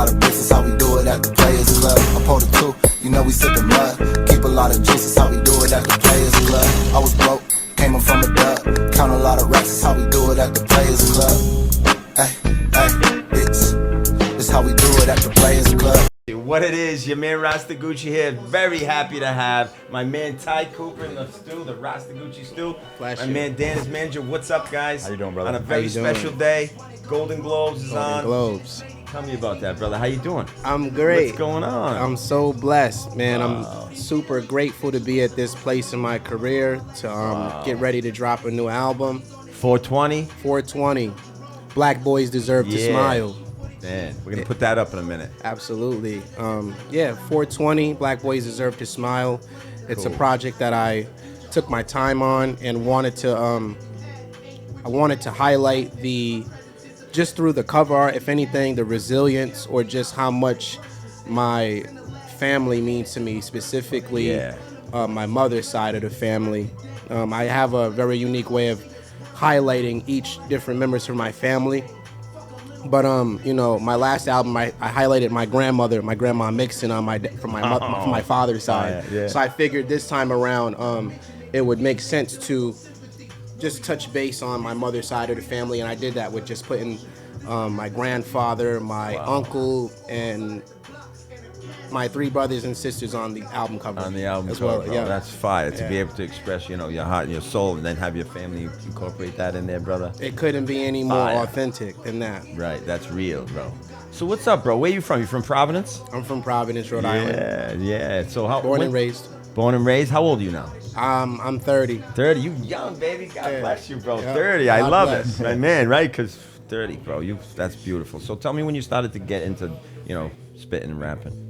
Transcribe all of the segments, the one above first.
lot of bricks, that's how we do it at the Players Club. I pulled a two, you know we sippin' mud. Keep a lot of juice, that's how we do it at the Players Club. I was broke, came up from a dub. Count a lot of racks, that's how we do it at the Players Club. Hey, it's how we do it at the Players Club. What it is, your man Rasta Gucci here. Very happy to have my man Ty Cooper in the stew, the Rasta Gucci stew. My man Dan is manager. What's up, guys? How you doing, brother? On a very special day, Golden Globes is on. Globes. Tell me about that, brother. How you doing? I'm great. What's going on? I'm so blessed, man. I'm super grateful to be at this place in my career to get ready to drop a new album. 420. 420. Black boys deserve to smile. Man, we're gonna put that up in a minute. Absolutely. 420. Black boys deserve to smile. It's a project that I took my time on and wanted to. I wanted to highlight just through the cover art, if anything, the resilience or just how much my family means to me, specifically my mother's side of the family. I have a very unique way of highlighting each different members from my family. But my last album, I highlighted my grandma Mixon from my father's side. So I figured this time around, it would make sense to just touch base on my mother's side of the family, and I did that with just putting my grandfather, my uncle, and my three brothers and sisters on the album cover. On the album as cover, well. bro. Yeah. That's fire. To be able to express, your heart and your soul, and then have your family incorporate that in there, brother. It couldn't be any more authentic than that. Right, that's real, bro. So what's up, bro? Where you from? You from Providence? I'm from Providence, Rhode Island. Yeah. So Born and raised. Born and raised. How old are you now? I'm 30. 30. You young, baby. God bless you, bro. Yeah. 30. I God love bless. it, my man. Right? Because 30, bro. That's beautiful. So tell me when you started to get into, spitting and rapping.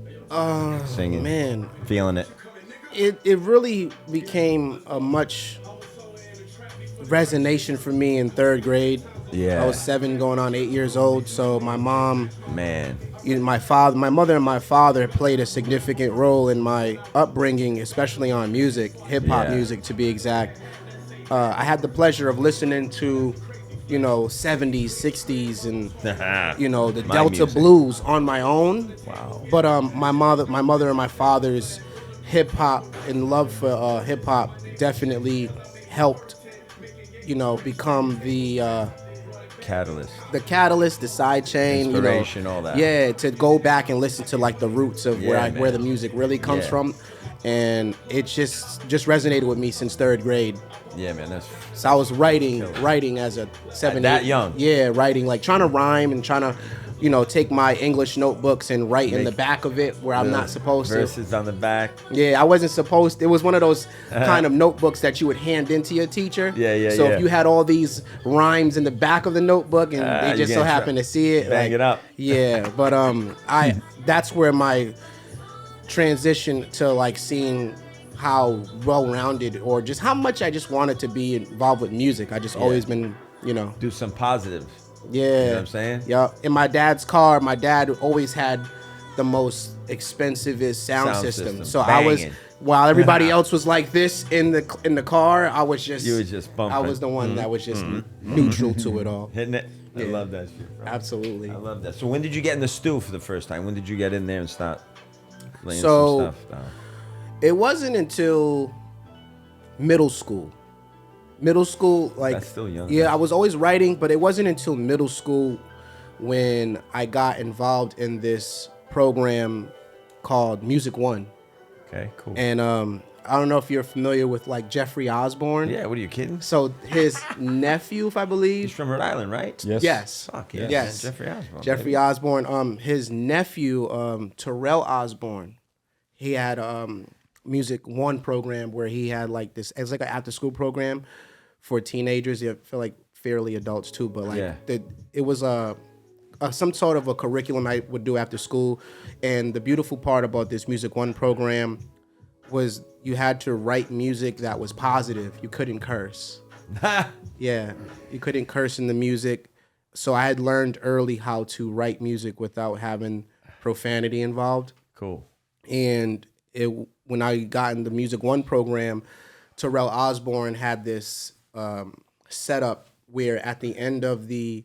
Singing, man, feeling it. It really became a much resonation for me in third grade. Yeah. I was 7 going on 8 years old. So my mom, Man. my mother and my father played a significant role in my upbringing, especially on music, hip hop music to be exact. I had the pleasure of listening to 70s, 60s, and the Delta music. blues on my own. Wow. But my mother and my father's hip hop and love for hip hop definitely helped, become the catalyst, the side chain, inspiration, all that. Yeah, to go back and listen to like the roots of where the music really comes from, and it just resonated with me since third grade. Yeah, man. So I was writing as a 7, that 8, young. Yeah, writing, like trying to rhyme and trying to, take my English notebooks and write in the back of it where I'm not supposed to. Verses on the back. Yeah, I wasn't supposed to. It was one of those kind of notebooks that you would hand into your teacher. So if you had all these rhymes in the back of the notebook and they just so happened to see it. Bang it up. Yeah, but that's where my transition to like seeing how well-rounded or just how much I just wanted to be involved with music. I just always been, Do some positive. Yeah. You know what I'm saying? Yeah. In my dad's car, my dad always had the most expensivest sound system. So Banging. I was, while everybody else was like this in the car, I was just, you were just bumping. I was the one that was just neutral to it all. Hitting it. I love that shit, bro. Absolutely. I love that. So when did you get in the stew for the first time? When did you get in there and start laying some stuff down? It wasn't until middle school. Middle school, like, that's still young. Yeah, I was always writing, but it wasn't until middle school when I got involved in this program called Music One. Okay, cool. And I don't know if you're familiar with like Jeffrey Osborne. Yeah, what are you kidding? So his nephew, if I believe. He's from Rhode Island, right? Yes. Fuck yeah. Yes. Man. Jeffrey Osborne. Jeffrey Osborne. His nephew, Terrell Osborne, he had Music One program where he had like this, it's like an after school program for teenagers. I feel like fairly adults too, but like it was some sort of a curriculum I would do after school. And the beautiful part about this Music One program was you had to write music that was positive. You couldn't curse. Yeah, you couldn't curse in the music. So I had learned early how to write music without having profanity involved. Cool. And when I got in the Music One program, Terrell Osborne had this setup where at the end of the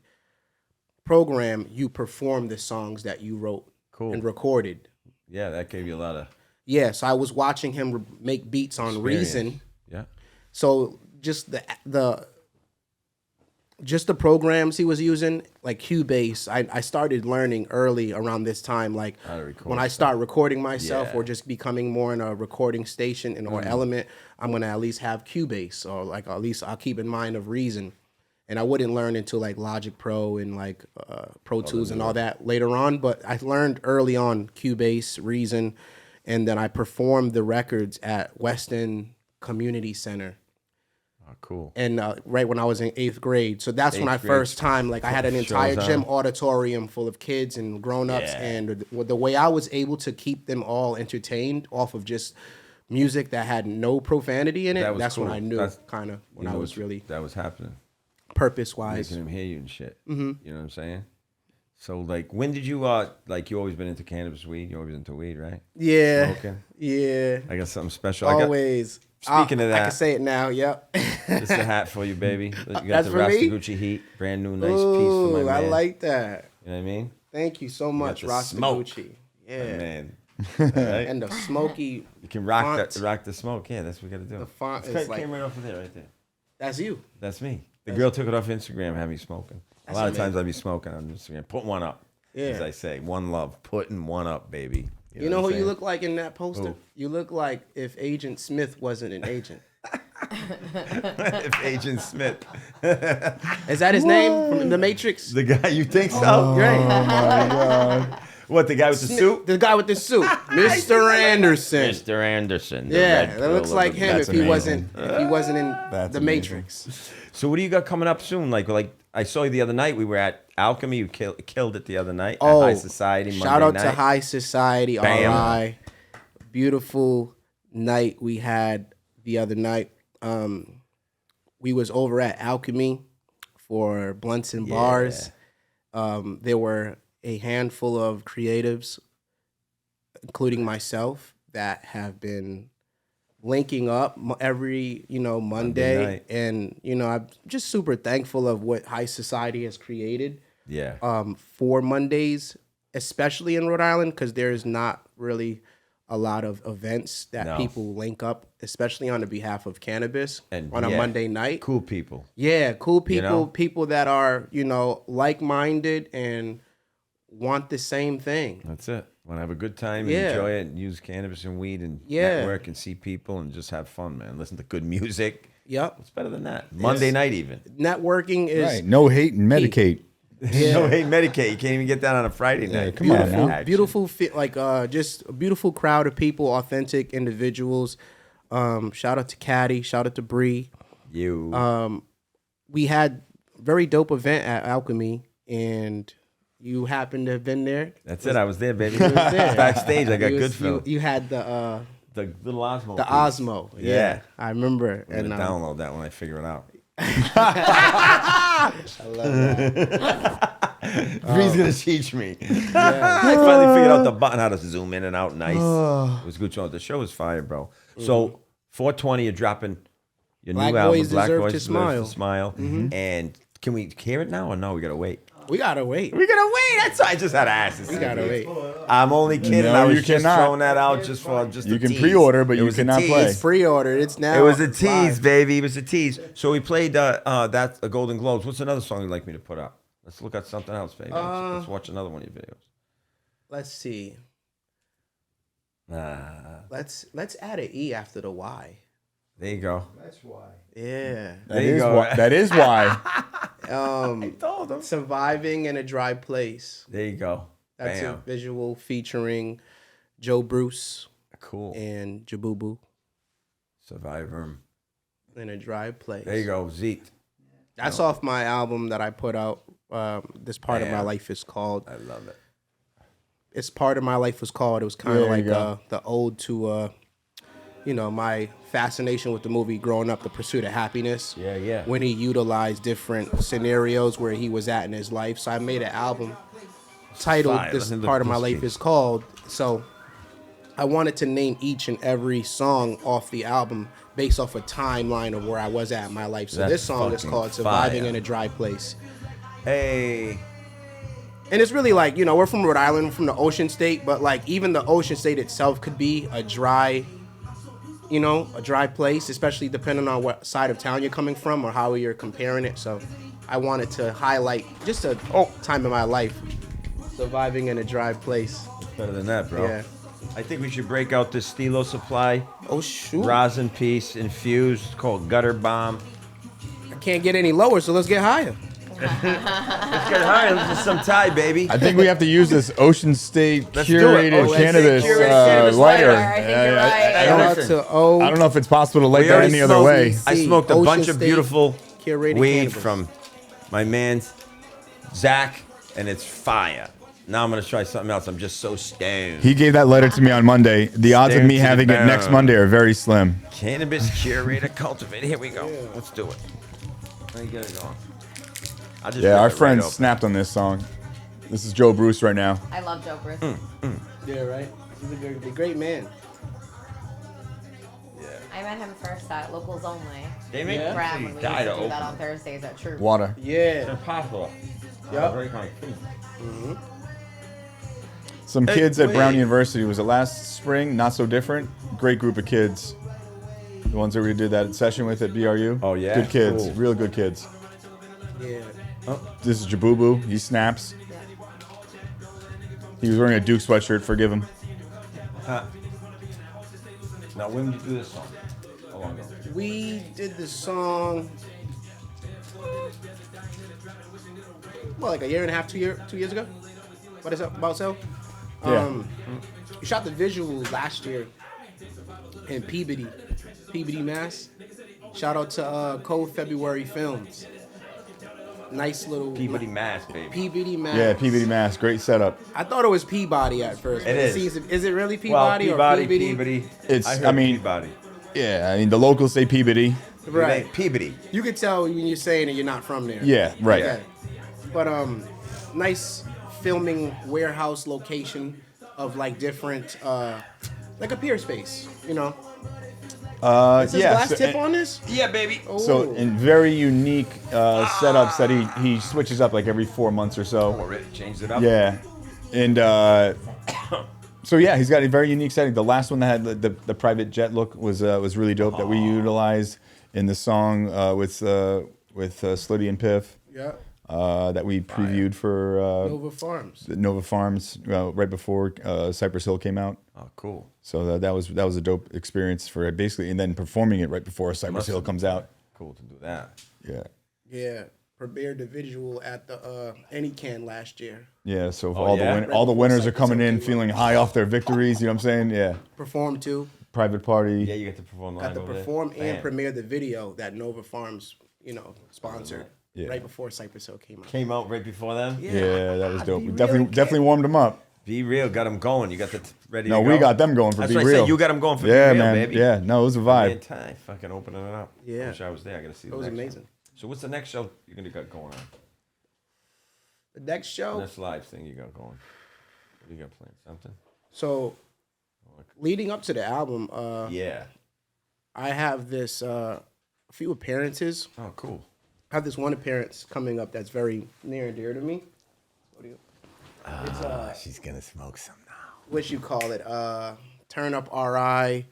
program, you perform the songs that you wrote Cool. and recorded. Yeah, that gave you a lot of Yeah, so I was watching him make beats on experience. Reason. Yeah. So just the programs he was using, like Cubase, I started learning early around this time. Like How to record when I start recording myself Yeah. or just becoming more in a recording station or element, I'm gonna at least have Cubase, or like at least I'll keep in mind of Reason. And I wouldn't learn until like Logic Pro and like Pro Tools and all that later on. But I learned early on Cubase, Reason, and then I performed the records at Weston Community Center. Oh, cool. And right when I was in 8th grade. So that's when I Eighth grade. first time, like I had an entire Shows gym up. auditorium full of kids and grown-ups. Yeah. And the way I was able to keep them all entertained off of just music that had no profanity in it, That was that's when cool. I knew That's- kind of when You I know was really that was happening. purpose-wise. Making him hear you and shit. Mm-hmm. You know what I'm saying? So like, when did you like? You always been into cannabis, weed. You always into weed, right? Yeah. Smoking. Yeah. I got something special. Always. Speaking of I that- can say it now. Yep. This is a hat for you, baby. You got That's the for Rasta me? Gucci Heat, brand new, nice piece for my Ooh, man. I like that. You know what I mean? Thank you so much, the Rasta smoke. Gucci. My Yeah. man. Right? And the smoky. You can rock font. rock the smoke. Yeah, that's what we got to do. The font It's is like- came right off of there, right there. That's you. That's me. The girl took it off Instagram, had me smoking. A lot of times I be smoking on Instagram. Put one up, as Yeah. I say. One love. Putting one up, baby. You know what who I'm you saying? look like in that poster? Who? You look like if Agent Smith wasn't an agent. If Agent Smith. Is that his name from The Matrix? The guy, you think so? Right. What, the guy with the suit? The guy with the suit, Mr. Anderson. Mr. Anderson. the Yeah, red that looks pill like of the- him That's if he amazing. wasn't in That's The amazing. Matrix. So what do you got coming up soon? Like I saw you the other night. We were at Alchemy. You killed it the other night. Oh, at High Society. Shout Monday out to night. High Society, Bam. RI. Beautiful night we had the other night. We was over at Alchemy for Blunts and Bars. There were a handful of creatives, including myself, that have been linking up every Monday, night. and I'm just super thankful of what High Society has created Yeah. for Mondays, especially in Rhode Island, because there's not really a lot of events that No. people link up, especially on the behalf of cannabis And on a yeah, Monday night. Cool people. Yeah, cool people, know? people that are, like-minded and want the same thing. That's it. Want to have a good time, and Yeah. enjoy it, and use cannabis and weed, and Yeah. network and see people, and just have fun, man. Listen to good music. Yep. It's better than that. Monday night even. Networking is Right. No hate and medicate. No, hey, Medicaid. You can't even get that on a Friday night. come on Beautiful now. action. beautiful, just a beautiful crowd of people, authentic individuals. Shout out to Caddy, shout out to Bree. You. We had a very dope event at Alchemy, and you happened to have been there. That's it. I was there, baby. there. Backstage, I got You good was- film. You had the Little Osmo. piece. Osmo. Yeah. I remember. I'm And gonna download that when I figure it out. I love that. Bree's gonna teach me. I finally figured out the button how to zoom in and out nice. It was good show. The show was fire, bro. So 420, you're dropping your Black new album, Boys Black Deserve Boys to Deserve Smile. And can we hear it now or no? We gotta wait. We gotta wait. We gotta wait. That's I just had to ask this. We gotta wait. I'm only kidding. No, I was you just cannot. throwing that out just for just You a can tease. pre-order, but It you was a cannot tease. play. It's pre-ordered. It's now. It was a tease, live. baby. It was a tease. So we played that the Golden Globes. What's another song you'd like me to put up? Let's look at something else, baby. Let's watch another one of your videos. Let's see. Ah, Let's add an E after the Y. there you go. Yeah. That There you is go. why. That is why. Told him. Surviving in a Dry Place. There you go. That's Bam. a visual featuring Joe Bruce Cool. and Jabubu Survivor. in a Dry Place. There you go. Zeke. That's off my album that I put out. This part of my Bam. life is called. I love it. It's part of my life was called. It was kind of There you like go. the ode to, my fascination with the movie growing up, The Pursuit of Happiness. Yeah, yeah. When he utilized different scenarios where he was at in his life. So I made an album titled Fire. This Listen to Part of My this Life piece. is Called. So I wanted to name each and every song off the album based off a timeline of where I was at in my life. So That's this song is fucking called Surviving fire. in a Dry Place. Hey. And it's really like, we're from Rhode Island, from the ocean state, but like even the ocean state itself could be a dry place, especially depending on what side of town you're coming from or how you're comparing it. So I wanted to highlight just a time in my life surviving in a dry place. It's better than that, bro. Yeah. I think we should break out this Stilo Supply Oh, shoot. rosin piece infused called Gutter Bomb. I can't get any lower, so let's get higher. Let's get higher. This is some Thai, baby. I think we have to use this Ocean State Let's do it. curated Ocean cannabis, State curated cannabis lighter. lighter. I think you're right. Hey, Shout out listen. to O. I don't know if it's possible to light We that already any other smoked- way. I smoked a Ocean bunch of State beautiful curated weed cannabis. from my man Zach, and it's fire. Now I'm gonna try something else. I'm just so stoned. He gave that letter to me on Monday. The odds of Stand me to the having it next bone. Monday are very slim. Cannabis curator cultivator. Here we go. Let's do it. Let me get it going. I'll just Yeah, rip our it right friends open. snapped on this song. This is Joe Bruce right now. I love Joe Bruce. Yeah, right. He's a great man. I met him first at Locals Only. Damien, Yeah. Brad, he when we used died to to do open that on it. Thursdays at True. Water. It's Yeah. impossible. Yup. Very kind of Some Hey, kids at Brown wait. University. Was it last spring? Not so different. Great group of kids. The ones that we did that session with at BRU. Oh, yeah? Good kids. Cool. Real good kids. Yeah. This is Jabubu. He snaps. He was wearing a Duke sweatshirt. Forgive him. Now, when did you do this song? How long ago? We did the song, like a year and a half, 2 years ago. What is up about so? Yeah. We shot the visuals last year in Peabody, Mass. Shout out to Cold February Films. Nice little Peabody Mass, baby. Peabody Mass. Yeah, Peabody Mass. Great setup. I thought it was Peabody at first. It but is. Is it really Well, Peabody, Peabody, or Peabody? Peabody. It's- I heard I mean- Peabody. Yeah, I mean, the locals say Peabody. Right. Peabody. You could tell when you're saying that you're not from there. Yeah, right. Okay. But nice filming warehouse location of like different like a pier space, Is this glass so- tip on this? Yeah, baby. So in very unique setups that he switches up like every 4 months or so. Or it changed it up. Yeah, and so yeah, he's got a very unique setting. The last one that had the private jet look was really dope that we utilized in the song with Slitty and Piff. Yeah. That we previewed for Nova Farms. Nova Farms right before Cypress Hill came out. Oh, cool. So that was a dope experience for it basically, and then performing it right before Cypress Must Hill have comes out. Cool to do that. Yeah. Yeah. Premiered the visual at the Anycan last year. Yeah, so Oh, all yeah? all the winners are Cypress coming Hill in came feeling high off their victories. You know what I'm saying? Yeah, Performed too. private party. Yeah, you get to perform live Got to over perform there. and premiere the video that Nova Farms, sponsored Yeah. right before Cypress Hill came out. Came out right before them. Yeah, that was dope. Be We Real definitely warmed them up. Be real, got them going. You got the ready. No, to we go? got them going for That's Be what I Real. said. You got them going for Yeah, Be Real, man. baby. Yeah, no, it was a Man, vibe. Ty, fucking opening it up. Yeah. Wish I was there. I gotta see. It was amazing. So what's the next show you're gonna got going on? The next show. This live thing you got going. What you got planned? Something? So, leading up to the album, Yeah. I have this a few appearances. Oh, cool. I have this one appearance coming up that's very near and dear to me. What do you? It's She's gonna smoke some now. what you call it? Turn Up RI.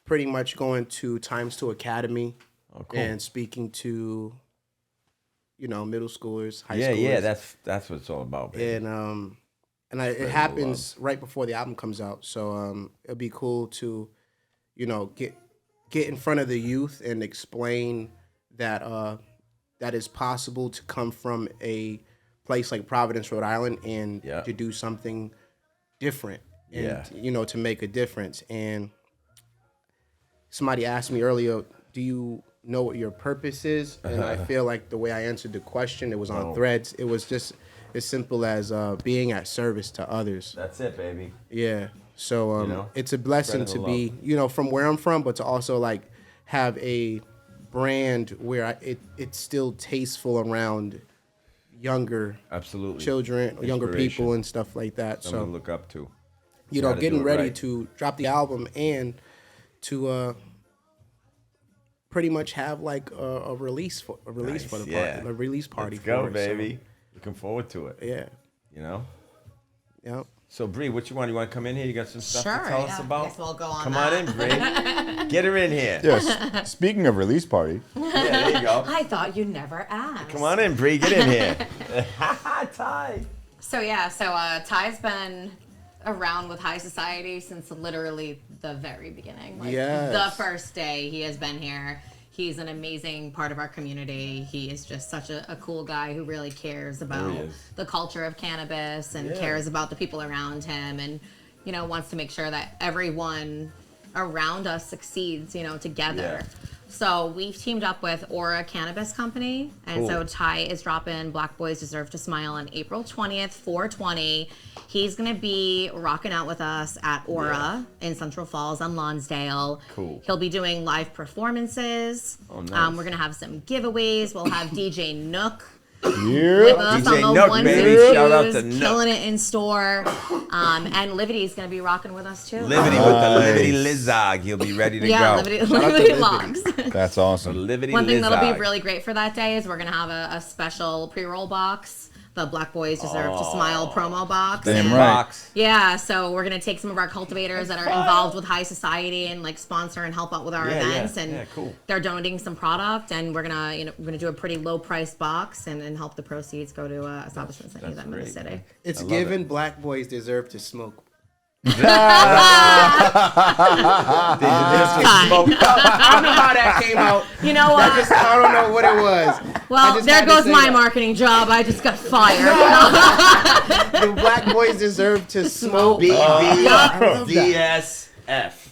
Pretty much going to Times 2 Academy Oh, cool. and speaking to, middle schoolers, high Yeah, schoolers. yeah. That's what it's all about, baby. And it happens right before the album comes out, so it'll be cool to, get in front of the youth and explain that that is possible to come from a place like Providence, Rhode Island, and Yeah. to do something different, and Yeah. to make a difference. And somebody asked me earlier, "Do you know what your purpose is?" And I feel like the way I answered the question, it was on Threads. It was just as simple as being at service to others. That's it, baby. Yeah. So it's a blessing to Spreading be, from where I'm from, but to also like have a brand where it's still tasteful around younger Absolutely. children, younger Inspiration. people and stuff like that. Something to So, look up to. getting do it ready right. to drop the album and to pretty much have like a release for the Nice, party, yeah. a release party Let's go, for it. So, baby. Looking forward to it. yeah. You know. Yep. So Bree, what you want? You want to come in here? You got some stuff Sure, to tell us yeah. about? Guess we'll go on Come that. on in, Bree. Get her in here. Yes. Speaking of release party, Yeah, there you go. I thought you'd never ask. Come on in, Bree. Get in here. Ty. So Ty's been around with High Society since literally the very beginning. Like, Yes. the first day he has been here. He's an amazing part of our community. He is just such a cool guy who really cares about is. the culture of cannabis and Yeah. cares about the people around him, and wants to make sure that everyone around us succeeds, together. Yeah. So we've teamed up with Aura Cannabis Company, and so Cool. Ty is dropping Black Boys Deserve to Smile on April 20th, 4/20. He's gonna be rocking out with us at Aura in Central Falls on Lonsdale. Cool. He'll be doing live performances. Oh, nice. We're gonna have some giveaways. We'll have DJ Nook with yeah. us DJ on the Nook, ones baby. and Shout out twos, to Nook. killing it in store. And Liberty's gonna be rocking with us too. Liberty with the Liberty Nice. Lizag. He'll be ready to Yeah, go. Liberty out to Liberty Liberty. Logs. That's awesome. Liberty One thing that'll Lizag. be really great for that day is we're gonna have a special pre-roll box, the Black Boys Deserve to Smile promo box. Damn And- right. Box. Yeah, so we're gonna take some of our cultivators that are involved with High Society and like sponsor and help out with our Yeah, events, yeah, and yeah, cool. they're donating some product, and we're gonna do a pretty low price box and help the proceeds go to establishments that need them in the great, city. man. It's I love given it. black boys deserve to smoke. Fine. I don't know how that came out. You know what? I don't know what it was. I Well, just there had to goes say my that. marketing job. I just got fired. The black boys deserve to smoke. BBDSF.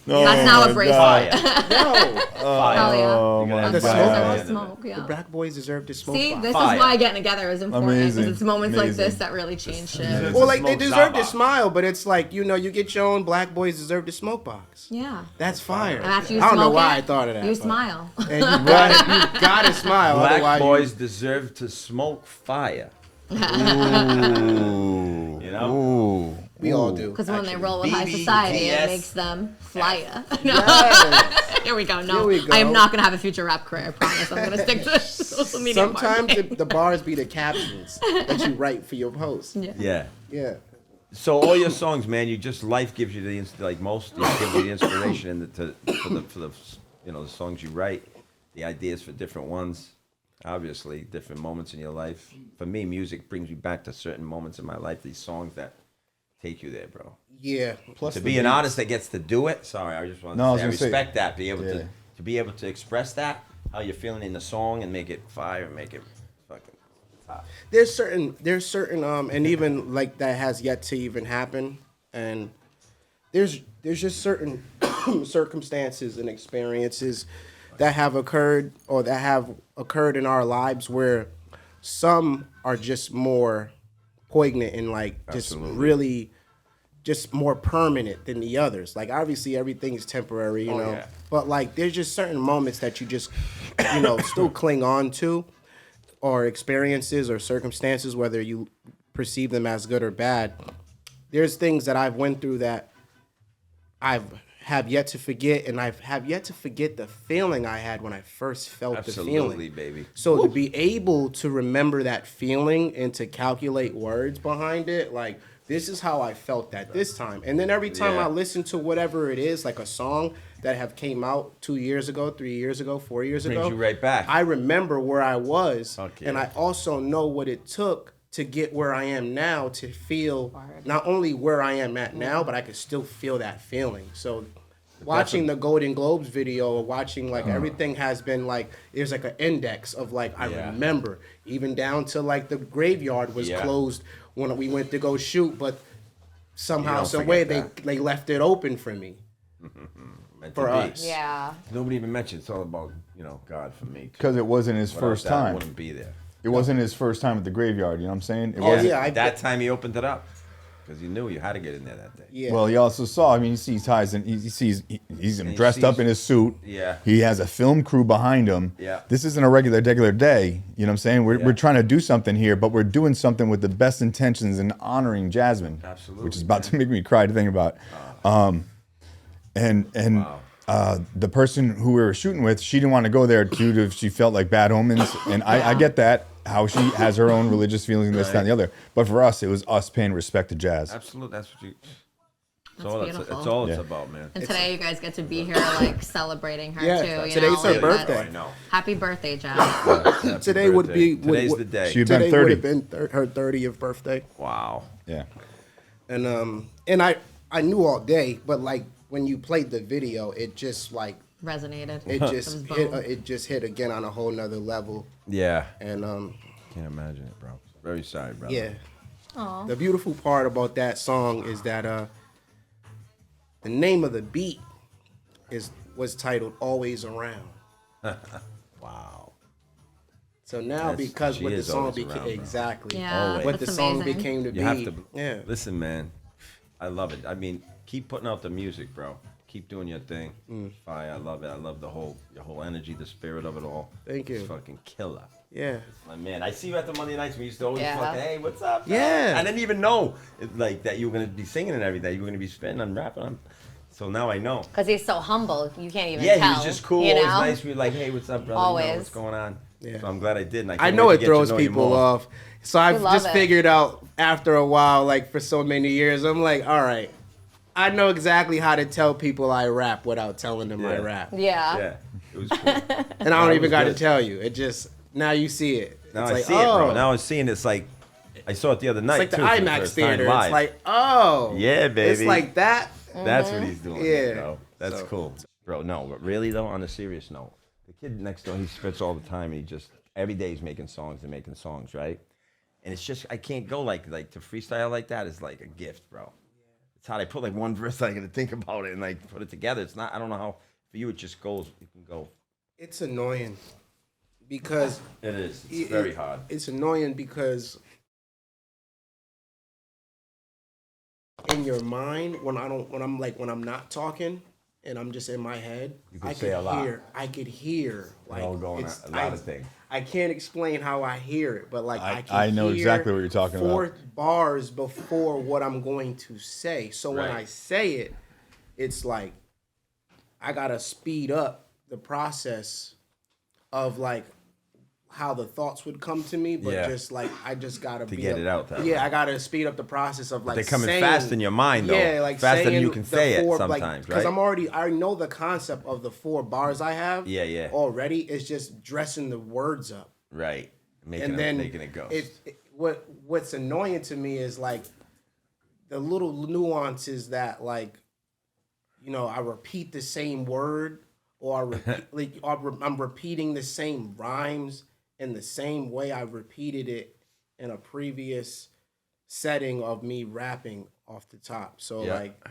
That's now a bracelet. No, Hell yeah. Oh my The Black Boys smoke. Deserve to God. smoke, the yeah. black boys deserve to smoke. See, box. this Fire. is why getting together is important. Amazing. Because it's moments like Amazing. this that really change shit. Well, like they Smoke deserve to Starbucks. smile, but it's like you get your own black boys deserve to smoke box. Yeah. That's fire. And after you I don't know smoke why it, I thought of that. You but- smile. And you gotta smile. Black otherwise boys deserve to smoke fire. Ooh. You know? Ooh. we all do. Because when they roll with high BBDS. society, it makes them flyer. Yes. Here we go. No, Here we go. I am not going to have a future rap career. I promise. I'm going to stick to social media Sometimes marketing. the bars be the captions that you write for your post. Yeah. Yeah. So all your songs, man, life gives you gives you the inspiration and for the the songs you write, the ideas for different ones. Obviously, different moments in your life. For me, music brings me back to certain moments in my life. These songs that take you there, bro. Yeah. Plus To the be an beats. artist that gets to do it. Sorry, I just wanted No, I was to say I gonna say- respect that. Be able Yeah. to be able to express that, how you're feeling in the song, and make it fire, make it fucking top. There's certain and even like that has yet to even happen, and there's just certain circumstances and experiences that have occurred in our lives where some are just more poignant and like just Absolutely. really just more permanent than the others. Like obviously everything's temporary, you know. yeah. But like there's just certain moments that you just still cling on to, or experiences or circumstances, whether you perceive them as good or bad. There's things that I've went through that have yet to forget, and have yet to forget the feeling I had when I first felt the Absolutely, feeling. baby. So to be able to remember that feeling and to calculate words behind it, like this is how I felt at this time. And then every time Yeah. I listen to whatever it is, like a song that have came out 2 years ago, 3 years ago, 4 years Brings ago, you right back. I remember where I was, Okay. and I also know what it took to get where I am now, to feel not only where I am at now, but I could still feel that feeling. So watching the Golden Globes video, or watching like everything has been like, there's like an index of like, I Yeah. remember, even down to like the graveyard was Yeah. closed when we went to go shoot, but somehow, don't some way forget they left it open for me. Meant For to be. us. Yeah. Nobody even mentioned it's all about God for me. Because it wasn't his Without first that, I time. wouldn't be there. It wasn't his first time at the graveyard. You know what I'm saying? It Oh, wasn't. yeah, That time he opened it up because he knew you had to get in there that day. Yeah. Well, he also saw. I mean, he sees Ty's and he's he dressed up sees- in his suit. Yeah. He has a film crew behind him. Yeah. This isn't a regular day. You know what I'm saying? We're Yeah. we're trying to do something here, but we're doing something with the best intentions and honoring Jasmine. Absolutely, Which is about to make me cry to think about. And Wow. the person who we were shooting with, she didn't want to go there due to she felt like bad omens, and I get that, how she has her own religious feelings and this, that, and the other. But for us, it was us paying respect to jazz. Absolutely, that's what you. That's beautiful. It's all it's about, man. And today you guys get to be here, like celebrating her too. Today's her like, birthday. Happy birthday, Jazz. Happy Today would birthday. be Today's the day. She'd been Today 30. would have been her 30th birthday. Wow. Yeah. And I knew all day, but like when you played the video, it just like Resonated. it just was hit boom. it just hit again on a whole nother level. Yeah. And Can't imagine it, bro. Very sorry, brother. yeah. Aw. The beautiful part about that song is that the name of the beat was titled "Always Around." Wow. So now, That's- because she what the is song always became around, bro. exactly Yeah, what the that's song amazing. became to You have be. to Yeah. listen, man. I love it. I mean, keep putting out the music, bro. Keep doing your thing. Fire. I love it. I love your whole energy, the spirit of it all. Thank you. It's fucking killer. Yeah. My man, I see you at the Monday nights. We used to always Yeah. fucking, hey, what's up? Yeah. I didn't even know like that you were gonna be singing and everything. You were gonna be spitting and rapping on. So now I know. Because he's so humble, you can't even Yeah, tell. he was just cool. You Always know? nice. We were like, hey, what's up, brother? You know, Always. what's going on? Yeah. So I'm glad I did. And I can't know wait it to get to throws know you people more. off. So I've love just it. figured out after a while, like for so many years, I'm like, all right, I know exactly how to tell people I rap without telling them I Yeah. rap. Yeah. Yeah, it was cool. And I don't it even was got to good. tell you. It just, now you see it. Now it's I like, see it, bro. oh. Now I'm seeing it's like I saw it the other night. It's like the too, for IMAX first time theater. live. It's like, oh. Yeah, baby. It's like that. That's what he's doing, Yeah. bro. That's So- cool, bro. No, but really though, on a serious note, the kid next door, he spits all the time. He just every day he's making songs and making songs, right? And it's just I can't go like to freestyle like that is like a gift, bro. It's how I put like one verse. I gotta think about it and like put it together. It's not. I don't know how for you it just goes. You can go. It's annoying because It is. It's very hard. It's annoying because in your mind, when I'm not talking and I'm just in my head, You can say a lot. I could hear like all going it's- a lot of things. I can't explain how I hear it, but like I can I know hear exactly what you're talking about. 4 bars before what I'm going to say. So when Right. I say it, it's like I gotta speed up the process of like how the thoughts would come to me, but Yeah. just like I just gotta To be get up- it out that Yeah, way. I gotta speed up the process of like They're coming saying, fast in your mind, though. Yeah, like Faster than saying you can the say it 4 sometimes, because right? I know the concept of the 4 bars I have. Yeah, yeah. Already, it's just dressing the words up. Right. And then making it go. What's annoying to me is like the little nuances that like, you know, I repeat the same word or I'm repeating the same rhymes in the same way I repeated it in a previous setting of me rapping off the top. So Yeah. like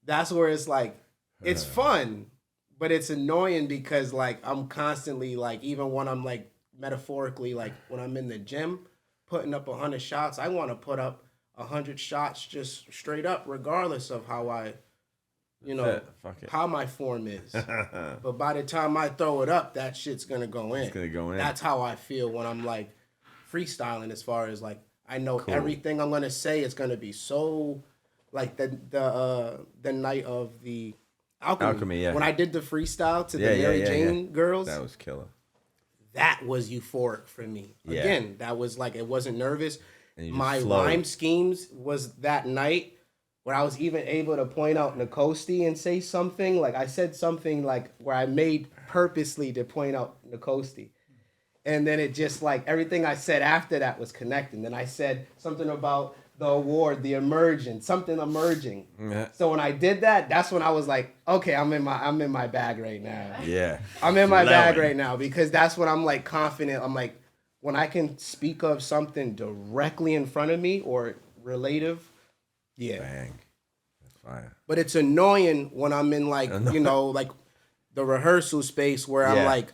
that's where it's like it's fun, but it's annoying because like I'm constantly like even when I'm like metaphorically like when I'm in the gym putting up 100 shots, I want to put up 100 shots just straight up regardless of how I Fuck it. how my form is. But by the time I throw it up, that shit's gonna go in. It's gonna go in. That's how I feel when I'm like freestyling as far as like I know everything I'm gonna say is gonna be so like the night of the Alchemy. yeah. When I did the freestyle to Yeah, the yeah, Mary yeah, Jane yeah. girls, That was killer. that was euphoric for me. Yeah. Again, that was like it wasn't nervous. And you just My flowed. rhyme schemes was that night where I was even able to point out Nikosti and say something. Like I said something like where I made purposely to point out Nikosti. And then it just like everything I said after that was connecting. Then I said something about the award, the something emerging. Yeah. So when I did that, that's when I was like, okay, I'm in my bag right now. Yeah. I'm in my bag Flowing. right now because that's when I'm like confident. I'm like, when I can speak of something directly in front of me or relative, yeah. Bang. That's fire. But it's annoying when I'm in like, you know, like the rehearsal space where I'm Yeah. like,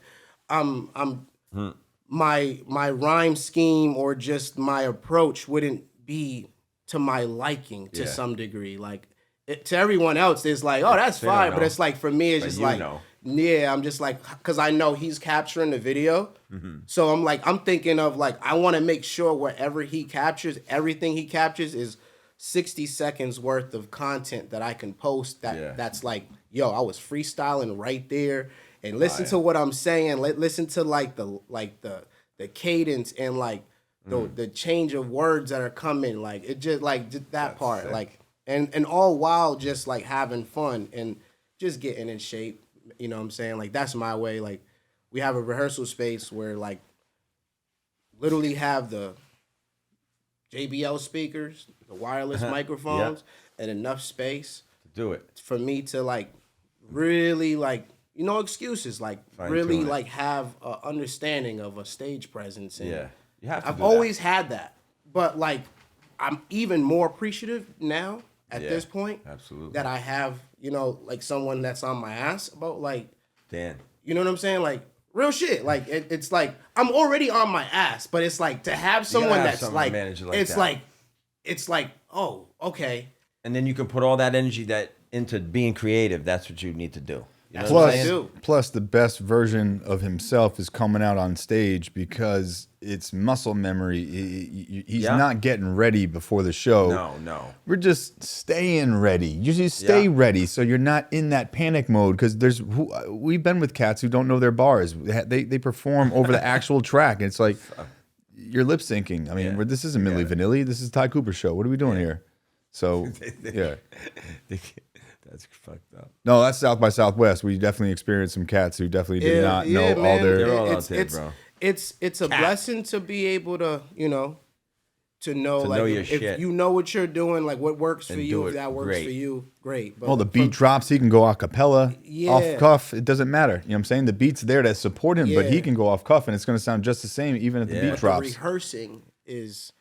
my rhyme scheme or just my approach wouldn't be to my liking to Yeah. some degree. Like to everyone else, it's like, oh, that's They don't fine. But know. it's like for me, it's But just you like, know. yeah, I'm just like, because I know he's capturing the video. Mm-hmm. So I'm like, I'm thinking of like, I want to make sure wherever he captures, everything he captures is 60 seconds worth of content that I can post Yeah. that's like yo, I was freestyling right there. And listen to what I'm saying. Listen to like the cadence and like the change of words that are coming. Like it just that part. sick. Like and all while just like having fun and just getting in shape. You know what I'm saying? Like that's my way. Like we have a rehearsal space where like literally have the JBL speakers, the wireless microphones, and enough space Do it. for me to like really like no excuses, like really Fine-tune it. like have a understanding of a stage presence. And Yeah. You have to I've do always had that, but like I'm even more appreciative now at Yeah, this point absolutely. that I have, like someone that's on my ass about like, Dan. you know what I'm saying? Like real shit. Like it's like I'm already on my ass, but it's like to have someone have that's someone like, manage it like it's that. like, it's like, oh, okay. And then you can put all that energy into being creative. That's what you need to do. You know what I'm Plus, saying? plus, the best version of himself is coming out on stage because it's muscle memory. He's Yeah. not getting ready before the show. No. We're just staying ready. You just stay Yeah. ready, so you're not in that panic mode. Because we've been with cats who don't know their bars. They perform over the actual track, and it's like you're lip syncing. I mean, Yeah. this isn't Milli Vanilli. This is Ty Cooper show. What are we doing here? So yeah. That's fucked up. No, that's South by Southwest. We definitely experienced some cats who definitely did not know all man. their. They're all out it's, there, it's, bro. It's a blessing to be able to, to know like know your if shit. you know what you're doing, like what works for And you, do if it that works great. for you, great. But Well, the beat drops. He can go a cappella, Yeah. off cuff. It doesn't matter. You know what I'm saying? The beat's there to support him, but he Yeah. can go off cuff, and it's going to sound just the same, even if the Yeah. beat But the drops. rehearsing is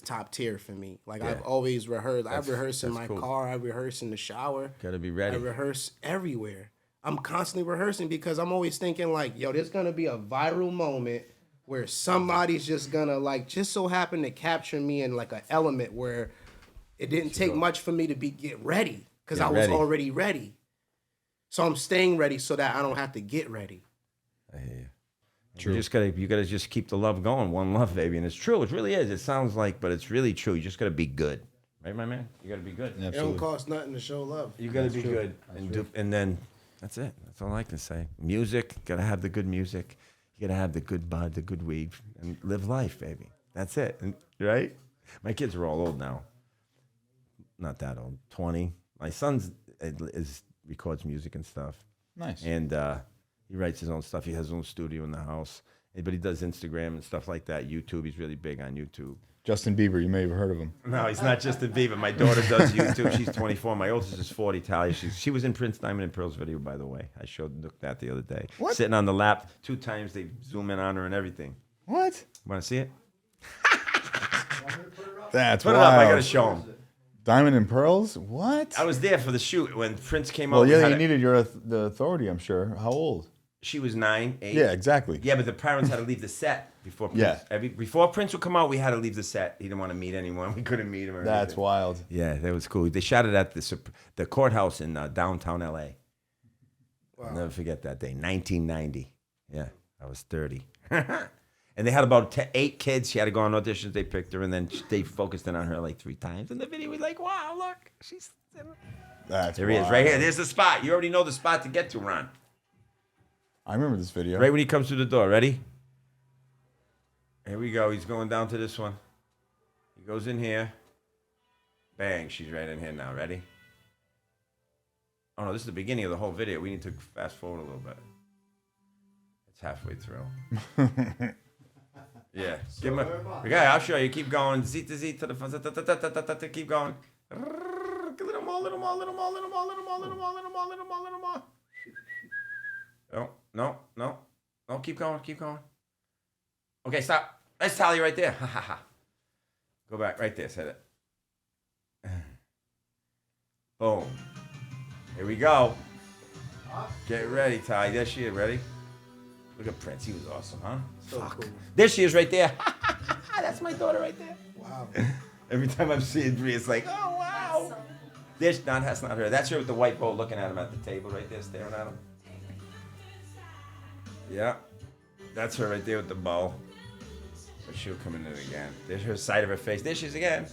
top tier for me. Like Yeah. I've always rehearsed. I rehearse in that's my cool. car. I rehearse in the shower. Gotta be I ready. rehearse everywhere. I'm constantly rehearsing because I'm always thinking like, yo, there's gonna be a viral moment where somebody's just gonna like just so happen to capture me in like an element where it didn't take much for me to get ready because Get I was ready. already ready. So I'm staying ready so that I don't have to get ready. I hear you. You gotta just keep the love going. One love, baby. And it's true. It really is. It sounds like, but it's really true. You just gotta be good. Right, my man? You gotta be good. It don't cost nothing to show love. You gotta be good. And then that's it. That's all I can say. Music, gotta have the good music. You gotta have the good bud, the good weed, and live life, baby. That's it. And, right? My kids are all old now. Not that old. 20. My son's records music and stuff. Nice. And he writes his own stuff. He has his own studio in the house. But he does Instagram and stuff like that. YouTube. He's really big on YouTube. Justin Bieber, you may have heard of him. No, he's not Justin Bieber. My daughter does YouTube. She's 24. My oldest is 40. Talia. She was in Prince Diamond and Pearl's video, by the way. I looked at the other day. What? Sitting on the lap. 2 times they zoom in on her and everything. What? Want to see it? That's Put it wild. up. I gotta show him. Diamond and Pearls? What? I was there for the shoot when Prince came Well, out. yeah, you needed the authority, I'm sure. How old? She was 9, 8. Yeah, exactly. Yeah, but the parents had to leave the set before Prince. Yeah. Before Prince would come out, we had to leave the set. He didn't want to meet anyone. We couldn't meet him. Or That's anything. wild. Yeah, that was cool. They shot it at the courthouse in downtown LA. I'll never forget that day. 1990. Yeah, I was 30. And they had about 8 kids. She had to go on auditions. They picked her, and then they focused in on her like 3 times. And the video was like, wow, look, she's That's there. He is wild. right here. There's the spot. You already know the spot to get to, Ron. I remember this video. Right when he comes through the door. Ready? Here we go. He's going down to this one. He goes in here. Bang. She's right in here now. Ready? Oh, no. This is the beginning of the whole video. We need to fast forward a little bit. It's halfway through. Yeah. Give him a... I'll show you. Keep going. Z to Z to the front. Keep going. A little more, little more, little more, little more, little more, little more, little more, little more, little more. No, keep going. Okay, stop. Let's tally right there. Ha ha ha. Go back right there. Say that. Boom. Here we go. Get ready, Ty. There she is. Ready? Look at Prince. He was awesome, huh? Fuck. Cool. There she is right there. That's my daughter right there. Wow. Every time I'm seeing Brie, it's like, oh, wow. That's not her. That's her with the white bow looking at him at the table right there, staring at him. Yeah, that's her right there with the bow. But she'll come in it again. There's her side of her face. There she is again.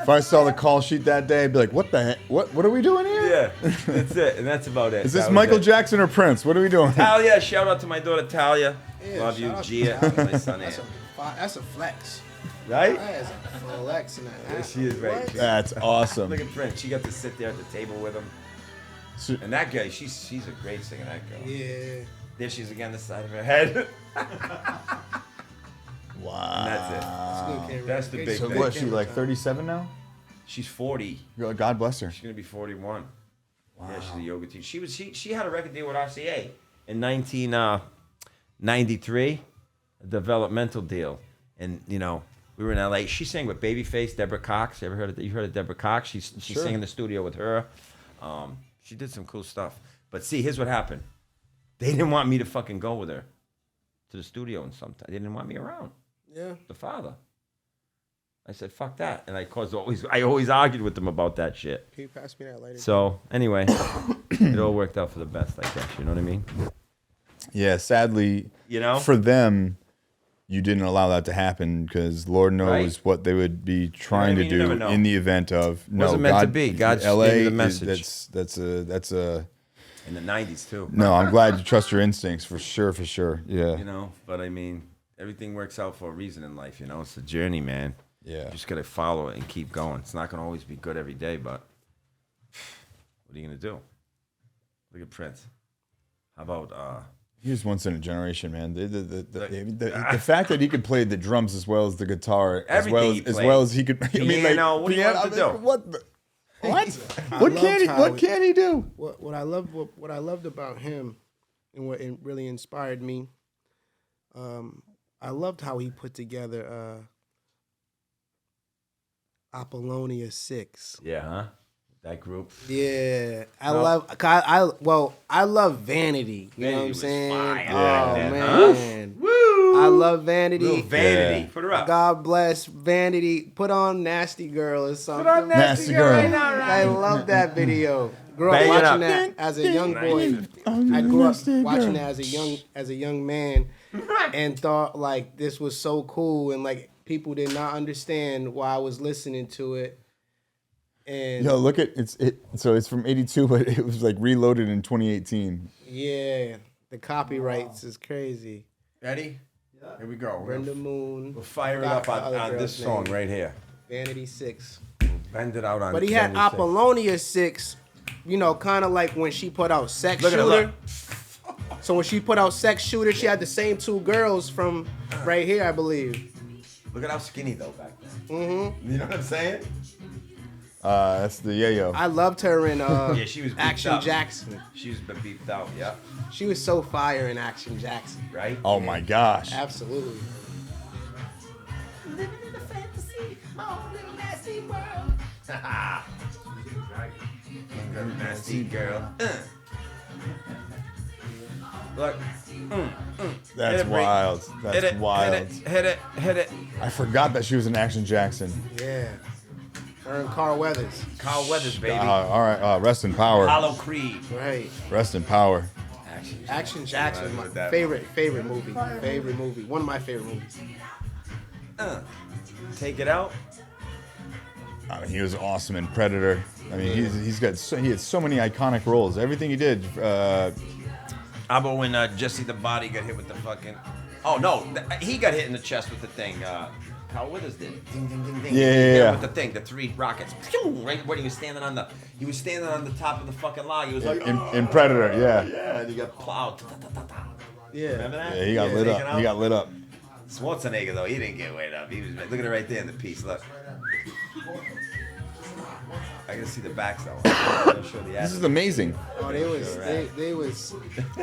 If I saw the call sheet that day, I'd be like, "What the heck? What are we doing here? Yeah, that's it, and that's about it. Is this That was Michael it. Jackson or Prince? What are we doing?" Talia, shout out to my daughter Talia. Yeah, Love you, shout out to Gia. Talia. My son That's Ant. that's a flex. Right? That is a flex in that. Yeah, she is right. What? That's awesome. Look at Prince. She got to sit there at the table with him. So- And that girl, she's a great singer. That girl. Yeah. There she's again, the side of her head. Wow. And that's it. It's good, K-Rap. That's the Great big So thing. what? She like 37 now? She's 40. God bless her. She's gonna be 41. Wow. Yeah, she's a yoga teacher. She had a record deal with RCA in 1993, a developmental deal, and we were in LA. She sang with Babyface, Deborah Cox. You heard of Deborah Cox? She Sure. sang in the studio with her. She did some cool stuff. But see, here's what happened. They didn't want me to fucking go with her to the studio, and sometimes they didn't want me around. Yeah. The father. I said, "Fuck that," and I always argued with them about that shit. Can you pass me that later? So anyway, it all worked out for the best, I guess. You know what I mean? Yeah, sadly, for them, you didn't allow that to happen because Lord knows Right. what they would be trying I mean? to You never do know. in the event of Wasn't meant to be. God just LA gave me the is- message. that's a In the '90s too. no. I'm glad you trust your instincts for sure. Yeah. But I mean, everything works out for a reason in life. It's a journey, man. Yeah. You just gotta follow it and keep going. It's not gonna always be good every day, but what are you gonna do? Look at Prince. How about He was once in a generation, man. The fact that he could play the drums as well as the guitar, Everything he as played. well as he could. Piano, what do you want him to do? What? What? I What loved can he? how What can he do? What I loved about him, and what it really inspired me. I loved how he put together Apollonia 6. yeah, huh? That group. Yeah, I No. love Vanity. You know what Vanity I'm was saying? fire Oh back then, man, I love Vanity. Little Vanity. Yeah. Put her up. God bless Vanity. Put on Nasty Girl or something. Put on Nasty Nasty Girl. Girl right now, I right? love that video. Grew up Bang it watching up. that as a young boy. I grew up watching that as a young man, and thought like this was so cool, and like people did not understand why I was listening to it. And Yo, look at it. So it's from '82, but it was like reloaded in 2018. yeah, the copyrights is crazy. Ready? Here we go. Brenda Moon. We'll fire it Forgot up the other on this girl's song name. right here. Vanity 6. Bend it out on. But he had Vanity 6. Apollonia 6, kind of like when she put out Sex Look at it, Shooter. look. So when she put out Sex Shooter, she had the same two girls from right here, I believe. Look at how skinny though back then. Mm-hmm. You know what I'm saying? That's the Yayo. I loved her in Yeah, she was beefed Action up. Jackson. She was been beefed out. Yeah. She was so fire in Action Jackson. Right. Oh my gosh. Absolutely. Living in a fantasy, my own little nasty world. Nasty girl. Look. That's Hit it, Bree. wild. Hit That's it. wild. Hit it. I forgot that she was in Action Jackson. Yeah. Her and Carl Weathers. Carl Weathers, baby. All right. Rest in power. Hollow Creed. Right. Rest in power. Action Jackson, my With that favorite movie. Favorite movie. One of my favorite movies. Take it out. I mean, he was awesome in Predator. I mean, he had so many iconic roles. Everything he did. How about when Jesse the Body got hit with the fucking? Oh no, he got hit in the chest with the thing. Carl Weathers did. Ding ding ding ding. Yeah, He hit yeah, him yeah. With the thing, the 3 rockets. Pew! Right when he was standing on the top of the fucking log. He was like, in Predator, yeah. yeah, and he got plowed. Yeah. Remember that? Yeah, he got lit taken up. out? He got lit up. Schwarzenegger though, he didn't get lit up. He was look at it right there in the piece. Look. I can see the backs though. I'll show the This is amazing. Oh, they was.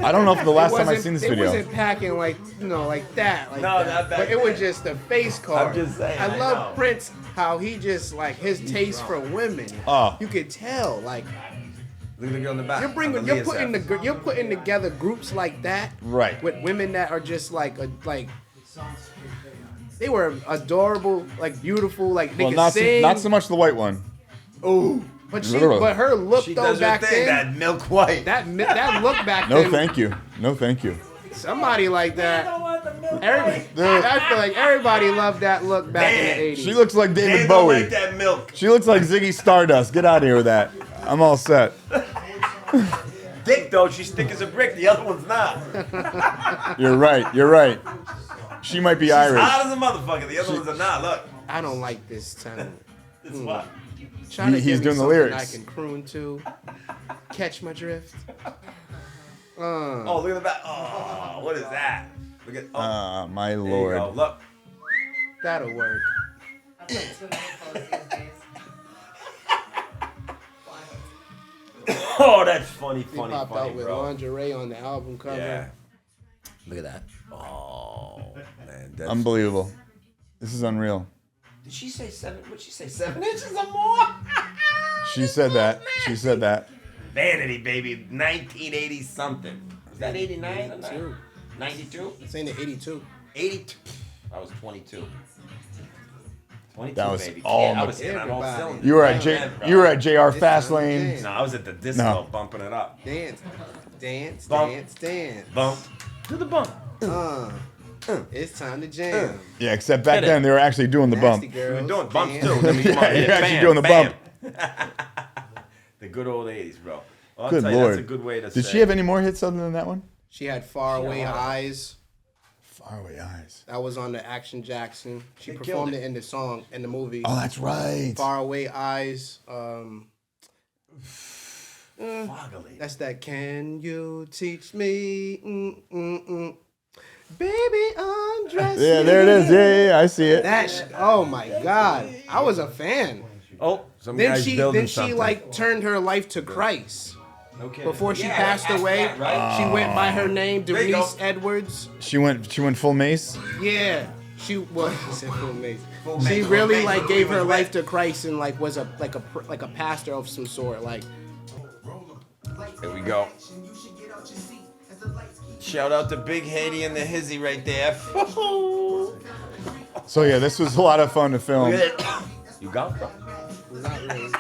I don't know if the last time I've wasn't- seen this They video. wasn't packing like like that. Like No, that. not back But it was then. just a face card. I'm just saying, I I love know. Prince how he just like his taste for women. Oh. You could tell like Look at the girl in the back. you're putting together groups like that. Right. With women that are just like they were adorable, like beautiful, like they Well, could sing. not so much the white one. Ooh. But Literally. but her look She though does her back thing, then. that milk white. That look back No, then. thank you. No, thank you. Somebody like that. I feel like everybody loved that look back in the 80s. She looks like David They Bowie. don't like that milk. She looks like Ziggy Stardust. Get out of here with that. I'm all set. Dick though, she's thick as a brick. The other one's not. You're right. You're right. She might be She's Irish. hot as a motherfucker. The other ones are not. Look. I don't like this tone. It's what? Trying to He's give me doing the something lyrics. I can croon to. Catch my drift. Oh, look at the back. Oh, what is that? Look at. Oh, My there you lord. go. Look. That'll work. Oh, that's funny, He funny, popped funny, out with bro. lingerie on the album cover. Yeah. Look at that. Oh, man. That's, Unbelievable. This is unreal. Did she say 7? What'd she say? 7 inches or more? She said that. She said that. Vanity, baby. 1980 something. Was that 89 or 82. 92? It's in the 82. 82. I was 22. 22, That was baby. all Yeah, I the- was hitting on all Everybody. cylinders. You were at Bro. You were at JR It's Fastlane. No, I was at the disco No. bumping it up. Dance, dance, Bump. dance, dance. Bump. To the bump. It's time to jam. Yeah, except back Hit it. then they were actually doing the Nasty bump. girls. We were doing bumps dance. too. Then we come on, Yeah, hit you're actually bam, doing the bam. bump. The good old 80s, bro. Well, I'll Good tell you, lord. that's a good way to Did say she have any more hits other than that one? She had Faraway Eyes. Faraway Eyes. That was on the Action Jackson. She They performed killed it in the song, in the movie. Oh, that's right. Faraway Eyes. Foggily. That's that. Can you teach me? Baby, undress Yeah, me. there it is. Yeah, I see it. Oh my God, I was a fan. Oh, some Then guy's she building she something. like turned her life to Christ. No kidding. Before she Yeah, passed after away, that, right? she went by her name, There you go. Denise Edwards. She went full mace. Yeah, she was full mace. Full She mace, really full mace, like gave full her mace. life to Christ and like was a pastor of some sort. Like There we go. Shout out to Big Haiti and the Hizzy right there. So yeah, this was a lot of fun to film. Look at it. You got it? not really.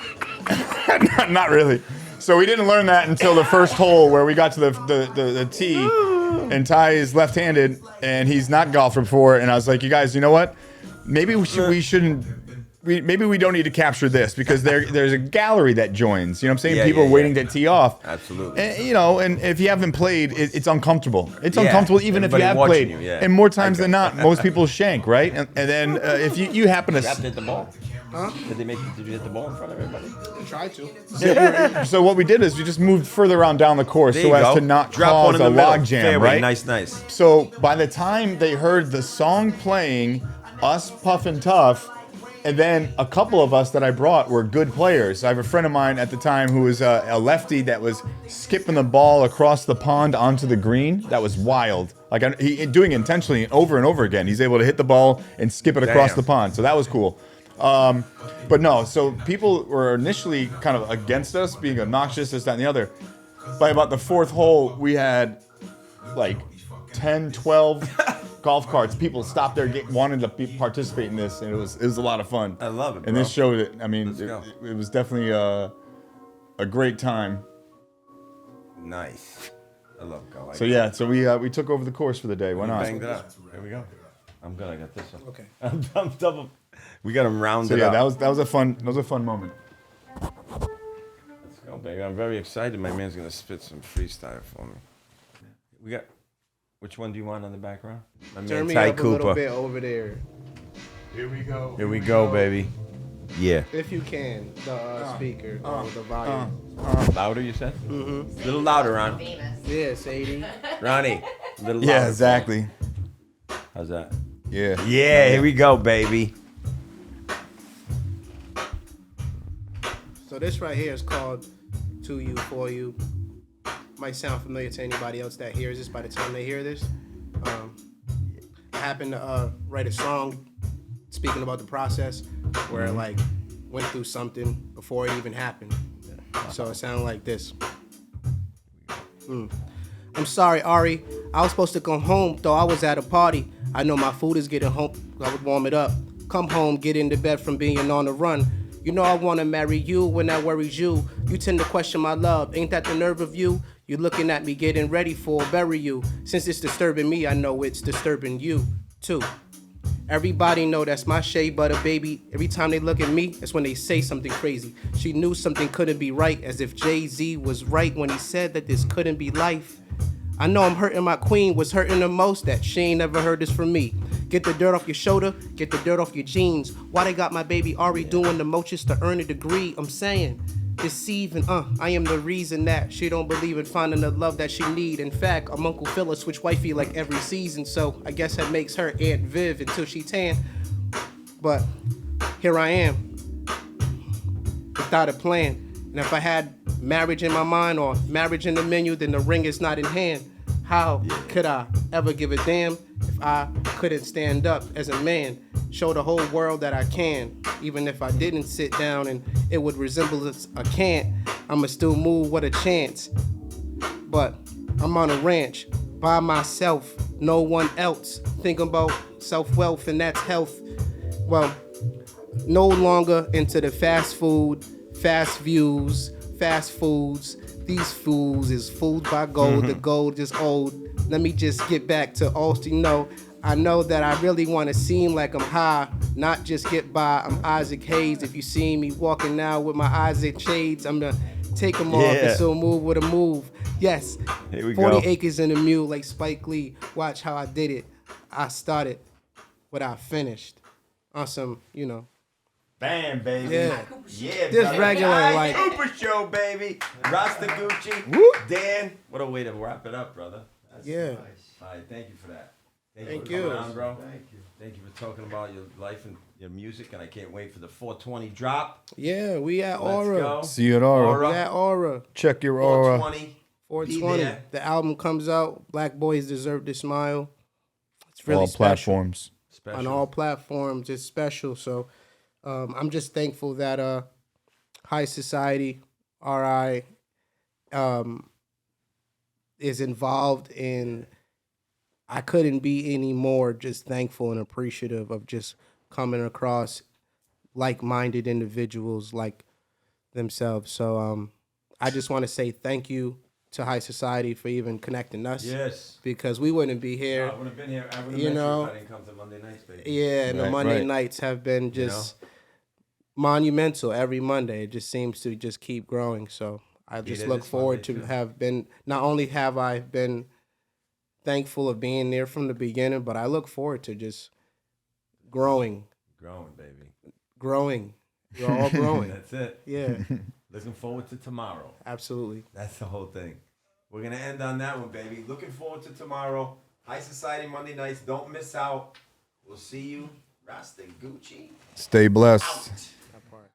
Not really. So we didn't learn that until the first hole where we got to the tee, and Ty is left-handed and he's not golfed before. And I was like, you guys, you know what? Maybe maybe we don't need to capture this because there's a gallery that joins. You know what I'm saying? Yeah, People yeah, waiting yeah. to tee off. Absolutely. And, and if you haven't played, it's uncomfortable. It's Yeah, uncomfortable even if you everybody have watching played. you, yeah. And more times I than got not, most people shank, right? And then if you happen You have to to. hit the ball. Huh? Did you hit the ball in front of everybody? Try to. So what we did is we just moved further on down the course There so you as go. to not Drop one cause in a the middle. log jam, Fairway. right? Nice. So by the time they heard the song playing, us puffing tough, and then a couple of us that I brought were good players. I have a friend of mine at the time who was a lefty that was skipping the ball across the pond onto the green. That was wild. Like he doing it intentionally over and over again. He's able to hit the ball and skip it across Damn. the pond. So that was cool. But no, so people were initially kind of against us being obnoxious, this, that, and the other. By about the fourth hole, we had like 10, 12 golf carts. People stopped there, wanted to participate in this, and it was a lot of fun. I love it, And bro. this showed it. I mean, Let's go. it was definitely a great time. Nice. I love golf. So yeah, so we took over the course for the day. Why not? Banged it up. There we go. I'm good. I got this one. Okay. I'm double. We got them rounded So yeah, up. that was a fun moment. Let's go, baby. I'm very excited. My man's gonna spit some freestyle for me. We got. Which one do you want on the background? My Turn man me Ty up a little Cooper. bit over there, Here we go. Here we go, baby. Yeah. if you can. The speaker, or the volume. Louder, you said? Mm-hmm. A little louder, Ron. Yeah, Sadie. Ronnie. A little Yeah, louder. exactly. How's that? Yeah. Yeah, here we go, baby. So this right here is called To You, For You. Might sound familiar to anybody else that hears this by the time they hear this. I happened to write a song speaking about the process where like went through something before it even happened. So it sounded like this. I'm sorry, Ari. I was supposed to come home, though I was at a party. I know my food is getting home. I would warm it up. Come home, get into bed from being on the run. You know I wanna marry you when that worries you. You tend to question my love. Ain't that the nerve of you? You looking at me getting ready for bury you. Since it's disturbing me, I know it's disturbing you too. Everybody know that's my shade butter, baby. Every time they look at me, that's when they say something crazy. She knew something couldn't be right, as if Jay-Z was right when he said that this couldn't be life. I know I'm hurting my queen, was hurting the most, that she ain't never heard this from me. Get the dirt off your shoulder, get the dirt off your jeans. Why they got my baby Ari doing the motions to earn a degree? I'm saying, deceiving, I am the reason that she don't believe in finding the love that she need. In fact, I'm Uncle Phil, switch wifey like every season, so I guess that makes her Aunt Viv until she tan. But here I am, without a plan. And if I had marriage in my mind or marriage in the menu, then the ring is not in hand. How could I ever give a damn if I couldn't stand up as a man? Show the whole world that I can. Even if I didn't sit down and it would resemble a can't, I'ma still move with a chance. But I'm on a ranch by myself, no one else. Thinking about self-wealth and that's health. Well, no longer into the fast food, fast views, fast foods. These fools is fooled by gold. The gold is old. Let me just get back to Austin. No, I know that I really want to seem like I'm high, not just get by. I'm Isaac Hayes. If you see me walking now with my Isaac shades, I'm gonna take them off and still move with a move. Yes, Here we 40 go. acres in a mule like Spike Lee. Watch how I did it. I started what I finished. On some, Bam, baby. Yeah. Yeah, This brother. regular, Guy like- Cooper Show, baby. Rasta Gucci. Whoop. Dan, what a way to wrap it up, brother. Yeah. All right, thank you for that. Thank for you. coming on, bro. Thank you for talking about your life and your music, and I can't wait for the 420 drop. Yeah, we at Let's Aura. go. See you at Aura. We at Aura. Check your aura. 420. 420. Be there. The album comes out. Black Boys Deserve to Smile. It's really All special. platforms. Special. On all platforms. It's special. So I'm just thankful that High Society, RI, is involved in. I couldn't be any more just thankful and appreciative of just coming across like-minded individuals like themselves. So I just want to say thank you to High Society for even connecting us. Yes. Because we wouldn't be here. I would have been here. I would have You met know, you if I didn't come to Monday nights, baby. Yeah, and the Right, Monday right. nights have been just monumental every Monday. It just seems to just keep growing. So I just there look this forward Monday, to too. have been, not only have I been thankful of being there from the beginning, but I look forward to just growing. Growing, baby. We're all growing. That's it. Yeah, Looking forward to tomorrow. absolutely. That's the whole thing. We're going to end on that one, baby. Looking forward to tomorrow. High Society Monday nights. Don't miss out. We'll see you. Rasta Gucci. Stay blessed. Out.